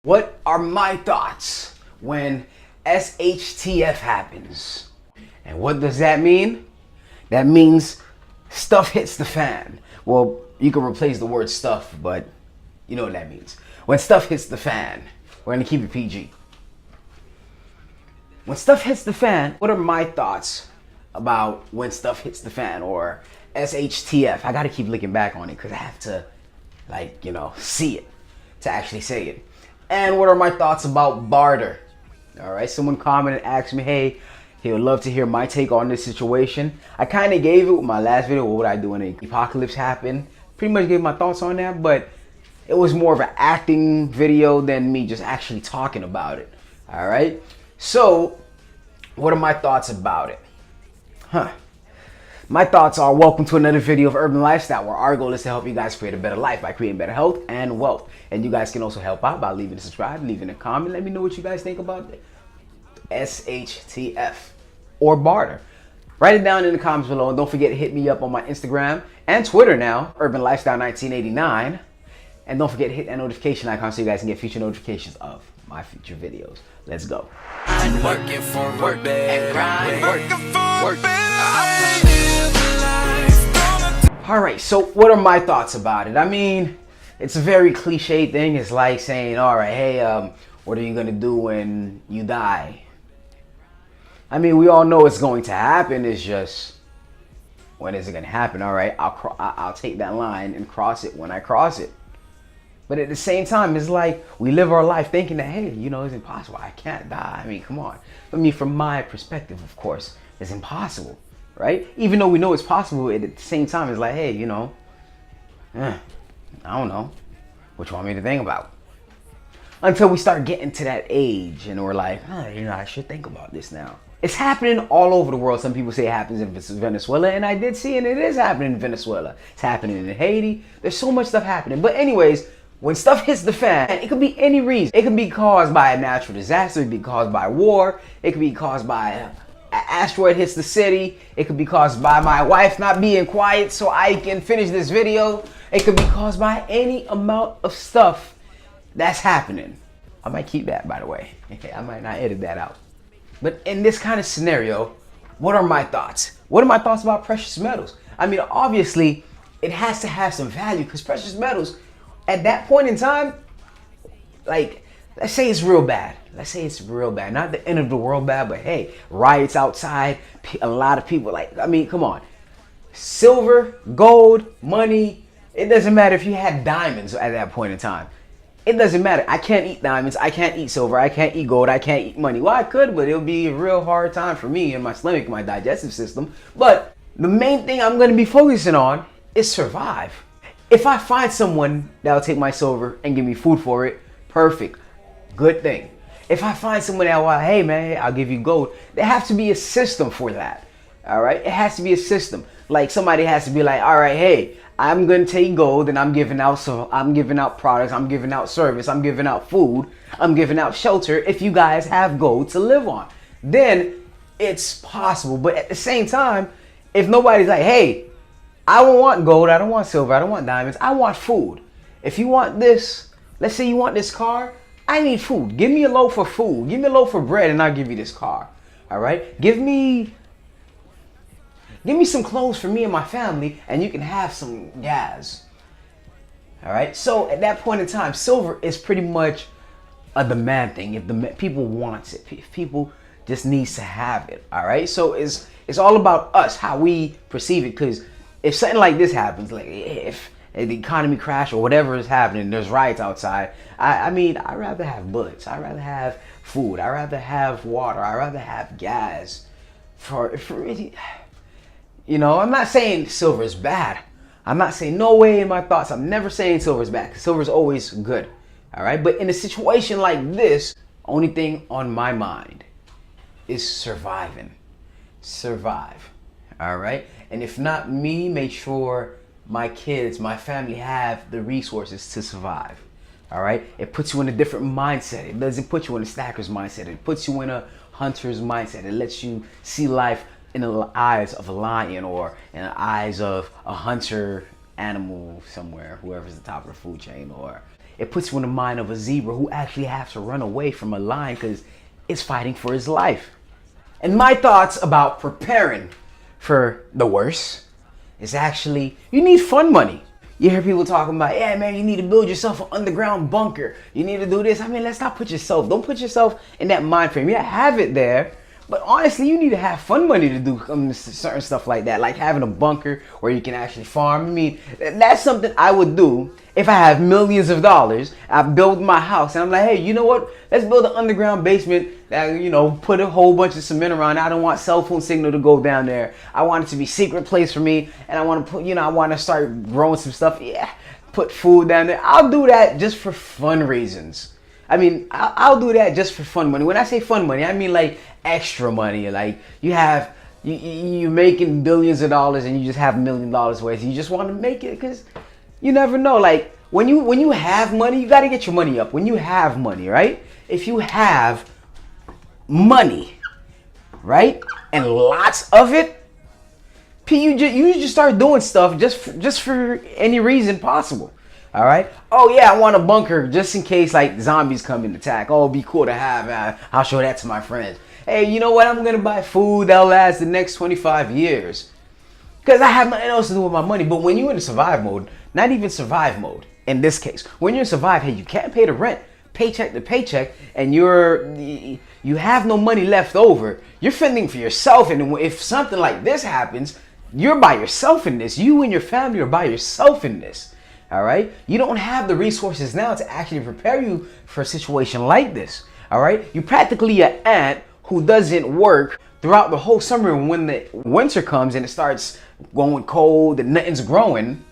What are my thoughts when S.H.T.F happens? And what does that mean? That means stuff hits the fan. Well, you can replace the word stuff, but you know what that means. When stuff hits the fan, we're gonna keep it PG. When stuff hits the fan, what are my thoughts about when stuff hits the fan, or S.H.T.F? I gotta keep looking back on it because I have to, see it to actually say it. And what are my thoughts about barter? All right, someone commented, asked me, hey, he would love to hear my take on this situation. I kind of gave it with my last video, what would I do when the apocalypse happened? Pretty much gave my thoughts on that, but it was more of an acting video than me just actually talking about it. All right, so what are my thoughts about it? My thoughts are, welcome to another video of Urban Lifestyle, where our goal is to help you guys create a better life by creating better health and wealth. And you guys can also help out by leaving a subscribe, leaving a comment. Let me know what you guys think about S.H.T.F or barter. Write it down in the comments below, and don't forget to hit me up on my Instagram and Twitter now, Urban Lifestyle 1989. And don't forget to hit that notification icon so you guys can get future notifications of my future videos. Let's go. I'm working for work and grind. All right, so what are my thoughts about it? I mean, it's a very cliche thing. It's like saying, all right, hey, what are you gonna do when you die? I mean, we all know it's going to happen. It's just, when is it gonna happen? All right, I'll take that line and cross it when I cross it. But at the same time, it's like we live our life thinking that, hey, it's impossible. I can't die. I mean, come on. I mean, from my perspective, of course, it's impossible, right? Even though we know it's possible, at the same time, it's like, hey, I don't know. What you want me to think about? Until we start getting to that age and we're like, I should think about this now. It's happening all over the world. Some people say it happens in Venezuela, and I did see, and it is happening in Venezuela. It's happening in Haiti. There's so much stuff happening. But anyways, when stuff hits the fan, it could be any reason. It could be caused by a natural disaster. It could be caused by war. It could be caused by an asteroid hits the city. It could be caused by my wife not being quiet so I can finish this video. It could be caused by any amount of stuff that's happening. I might keep that, by the way. I might not edit that out. But in this kind of scenario, what are my thoughts? What are my thoughts about precious metals? I mean, obviously, it has to have some value, because precious metals, at that point in time, like, let's say it's real bad. Let's say it's real bad. Not the end of the world bad, but hey, riots outside, a lot of people, come on. Silver, gold, money, it doesn't matter if you had diamonds at that point in time. It doesn't matter. I can't eat diamonds. I can't eat silver. I can't eat gold. I can't eat money. Well, I could, but it'll be a real hard time for me and my stomach, my digestive system. But the main thing I'm going to be focusing on is survive. If I find someone that'll take my silver and give me food for it, perfect. Good thing. If I find someone that will, hey man, I'll give you gold, there has to be a system for that. All right? It has to be a system. Like, somebody has to be like, all right, hey, I'm going to take gold and I'm giving out products, I'm giving out service, I'm giving out food, I'm giving out shelter if you guys have gold to live on. Then it's possible. But at the same time, if nobody's like, hey, I don't want gold, I don't want silver, I don't want diamonds, I want food. If you want this, let's say you want this car, I need food. Give me a loaf of food. Give me a loaf of bread and I'll give you this car. All right? Give me some clothes for me and my family, and you can have some gas. All right? So at that point in time, silver is pretty much a demand thing. If the people want it, if people just needs to have it. All right? So it's all about us, how we perceive it. Because if something like this happens, like if the economy crash or whatever is happening, there's riots outside. I mean, I'd rather have bullets. I'd rather have food. I'd rather have water. I'd rather have gas. I'm not saying silver is bad. I'm not saying, no way in my thoughts. I'm never saying silver is bad, because silver is always good. All right. But in a situation like this, only thing on my mind is surviving. Survive. All right. And if not me, make sure my kids, my family have the resources to survive. All right. It puts you in a different mindset. It doesn't put you in a stacker's mindset. It puts you in a hunter's mindset. It lets you see life in the eyes of a lion, or in the eyes of a hunter animal somewhere, whoever's the top of the food chain, or it puts you in the mind of a zebra who actually has to run away from a lion because it's fighting for his life. And my thoughts about preparing for the worst is actually, you need fun money. You hear people talking about, yeah, man, you need to build yourself an underground bunker. You need to do this. I mean, don't put yourself in that mind frame. Yeah, have it there. But honestly, you need to have fun money to do certain stuff like that, like having a bunker where you can actually farm. I mean, that's something I would do if I have millions of dollars. I build my house and I'm like, hey, you know what? Let's build an underground basement that, you know, put a whole bunch of cement around. I don't want cell phone signal to go down there. I want it to be a secret place for me. And I want to put, you know, I want to start growing some stuff. Yeah, put food down there. I'll do that just for fun reasons. I mean, I'll do that just for fun money. When I say fun money, I mean like extra money. Like you're making billions of dollars and you just have $1 million away. So you just want to make it because you never know. Like when you have money, you got to get your money up. When you have money, right? If you have money, right, and lots of it, you just start doing stuff just for any reason possible. All right. Oh yeah, I want a bunker just in case like zombies come and attack. Oh, it'd be cool to have. I'll show that to my friends. Hey, you know what? I'm gonna buy food that'll last the next 25 years because I have nothing else to do with my money. But when you're in survive mode, not even survive mode in this case, when you're in survive, hey, you can't pay the rent, paycheck to paycheck, and you have no money left over. You're fending for yourself, and if something like this happens, you're by yourself in this. You and your family are by yourself in this. All right. You don't have the resources now to actually prepare you for a situation like this. All right. You're practically an ant who doesn't work throughout the whole summer. And when the winter comes and it starts going cold and nothing's growing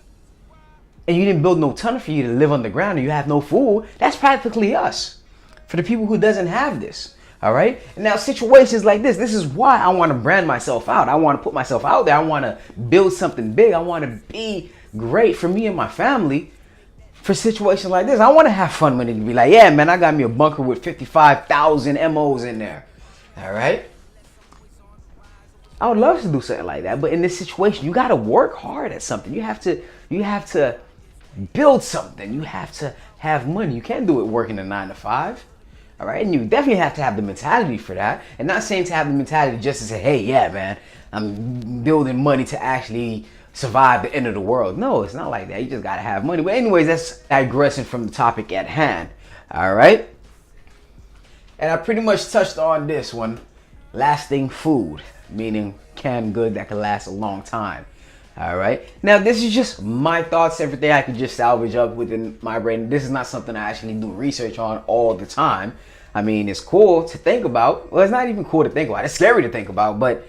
and you didn't build no tunnel for you to live underground and you have no food, that's practically us for the people who doesn't have this. All right. And now situations like this is why I want to brand myself out. I want to put myself out there. I want to build something big. I want to be great for me and my family for situations like this. I want to have fun with it and be like, yeah, man, I got me a bunker with 55,000 MOs in there. All right. I would love to do something like that. But in this situation, you got to work hard at something. You have to build something. You have to have money. You can't do it working a 9 to 5. All right. And you definitely have to have the mentality for that. And not saying to have the mentality just to say, hey, yeah, man, I'm building money to actually survive the end of the world. No, it's not like that. You just got to have money. But anyways, that's digressing from the topic at hand. All right. And I pretty much touched on this one. Lasting food, meaning canned good that can last a long time. All right. Now, this is just my thoughts, everything I can just salvage up within my brain. This is not something I actually do research on all the time. I mean, it's cool to think about. Well, it's not even cool to think about. It's scary to think about, but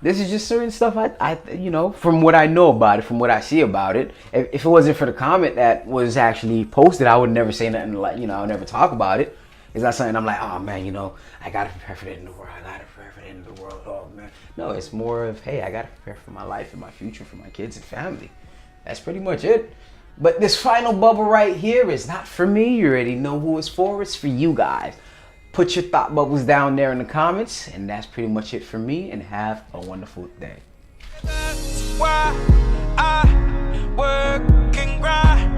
this is just certain stuff I you know, from what I know about it, from what I see about it. If it wasn't for the comment that was actually posted, I would never say nothing like, you know, I would never talk about it. It's not something I'm like, oh man, you know, I gotta prepare for the end of the world. I gotta prepare for the end of the world. Oh man. No, it's more of, hey, I gotta prepare for my life and my future, for my kids and family. That's pretty much it. But this final bubble right here is not for me. You already know who it's for. It's for you guys. Put your thought bubbles down there in the comments. And that's pretty much it for me. And have a wonderful day. That's why I work and grind.